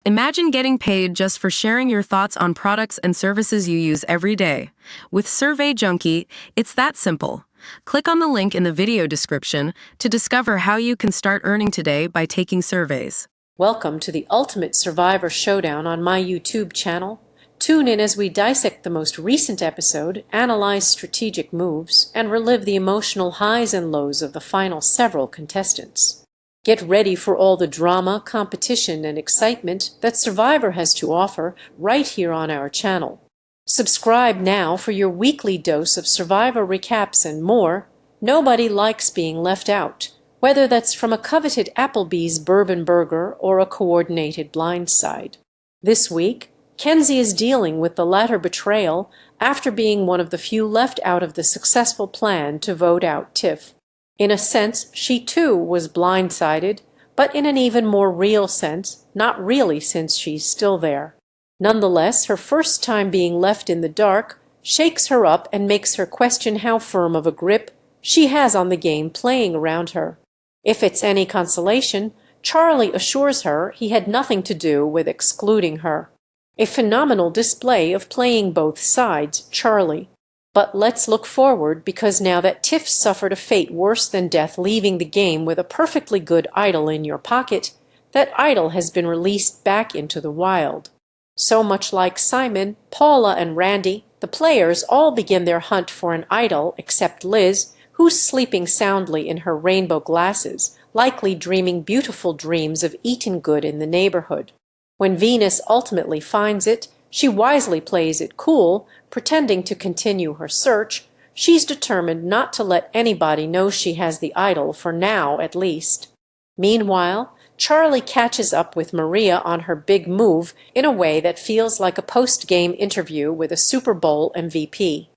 Imagine getting paid just for sharing your thoughts on products and services you use every day. With Survey Junkie, it's that simple. Click on the link in the video description to discover how you can start earning today by taking surveys. Welcome to the Ultimate Survivor Showdown on my YouTube channel. Tune in as we dissect the most recent episode, analyze strategic moves, and relive the emotional highs and lows of the final several contestants. Get ready for all the drama, competition, and excitement that Survivor has to offer right here on our channel. Subscribe now for your weekly dose of Survivor recaps and more. Nobody likes being left out, whether that's from a coveted Applebee's bourbon burger or a coordinated blindside. This week, Kenzie is dealing with the latter betrayal after being one of the few left out of the successful plan to vote out Tiff. In a sense, she too was blindsided, but in an even more real sense, not really since she's still there. Nonetheless, her first time being left in the dark shakes her up and makes her question how firm of a grip she has on the game playing around her. If it's any consolation, Charlie assures her he had nothing to do with excluding her. A phenomenal display of playing both sides, Charlie. But let's look forward, because now that Tiff suffered a fate worse than death leaving the game with a perfectly good idol in your pocket, that idol has been released back into the wild. So much like Simon, Paula, and Randy, the players all begin their hunt for an idol except Liz, who's sleeping soundly in her rainbow glasses, likely dreaming beautiful dreams of eating good in the neighborhood. When Venus ultimately finds it, she wisely plays it cool, pretending to continue her search. She's determined not to let anybody know she has the idol, for now at least. Meanwhile, Charlie catches up with Maria on her big move in a way that feels like a post-game interview with a Super Bowl MVP.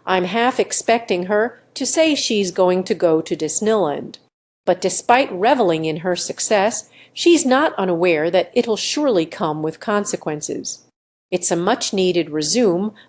I'm half expecting her to say she's going to go to Disneyland. But despite reveling in her success, she's not unaware that it'll surely come with consequences. It's a much-needed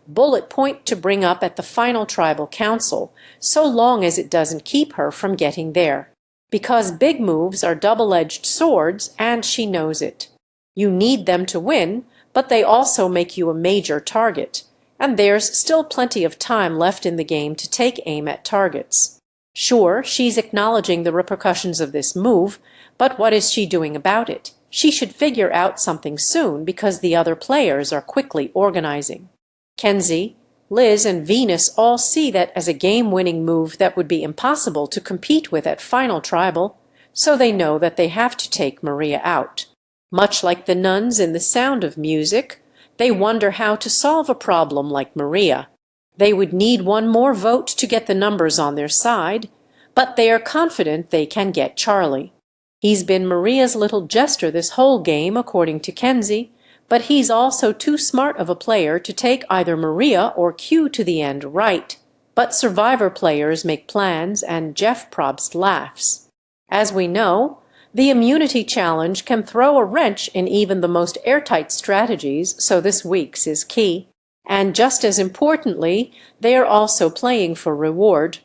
bullet point to bring up at the final tribal council, so long as it doesn't keep her from getting there. Because big moves are double-edged swords, and she knows it. You need them to win, but they also make you a major target, and there's still plenty of time left in the game to take aim at targets. Sure, she's acknowledging the repercussions of this move, but what is she doing about it? She should figure out something soon, because the other players are quickly organizing. Kenzie, Liz, and Venus all see that as a game-winning move that would be impossible to compete with at Final Tribal, so they know that they have to take Maria out. Much like the nuns in The Sound of Music, they wonder how to solve a problem like Maria. They would need one more vote to get the numbers on their side, but they are confident they can get Charlie. He's been Maria's little jester this whole game, according to Kenzie, but he's also too smart of a player to take either Maria or Q to the end right. But Survivor players make plans, and Jeff Probst laughs. As we know, the immunity challenge can throw a wrench in even the most airtight strategies, so this week's is key. And just as importantly, they are also playing for reward.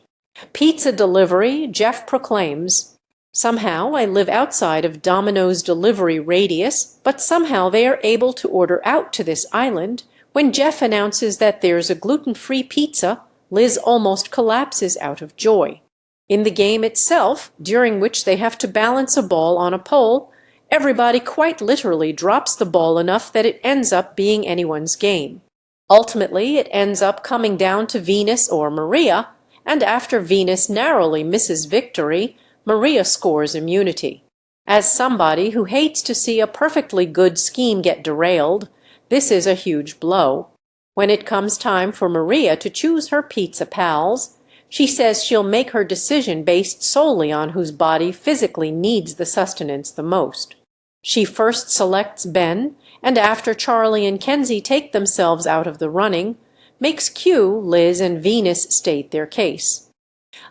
Pizza delivery, Jeff proclaims. Somehow I live outside of Domino's delivery radius, but somehow they are able to order out to this island. When Jeff announces that there's a gluten-free pizza, Liz almost collapses out of joy. In the game itself, during which they have to balance a ball on a pole, everybody quite literally drops the ball enough that it ends up being anyone's game. Ultimately, it ends up coming down to Venus or Maria, and after Venus narrowly misses victory, Maria scores immunity. As somebody who hates to see a perfectly good scheme get derailed, this is a huge blow. When it comes time for Maria to choose her pizza pals, she says she'll make her decision based solely on whose body physically needs the sustenance the most. She first selects Ben, and after Charlie and Kenzie take themselves out of the running, makes Q, Liz, and Venus state their case.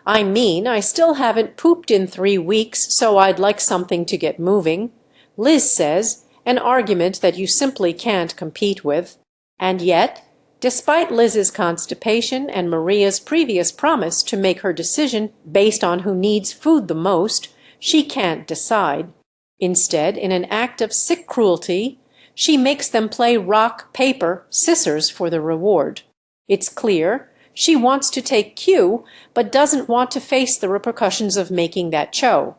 I mean, I still haven't pooped in 3 weeks, so I'd like something to get moving, Liz says, an argument that you simply can't compete with. And yet, despite Liz's constipation and Maria's previous promise to make her decision based on who needs food the most, she can't decide. Instead, in an act of sick cruelty, She makes them play rock, paper, scissors for the reward. It's clear she wants to take cue, but doesn't want to face the repercussions of making that show.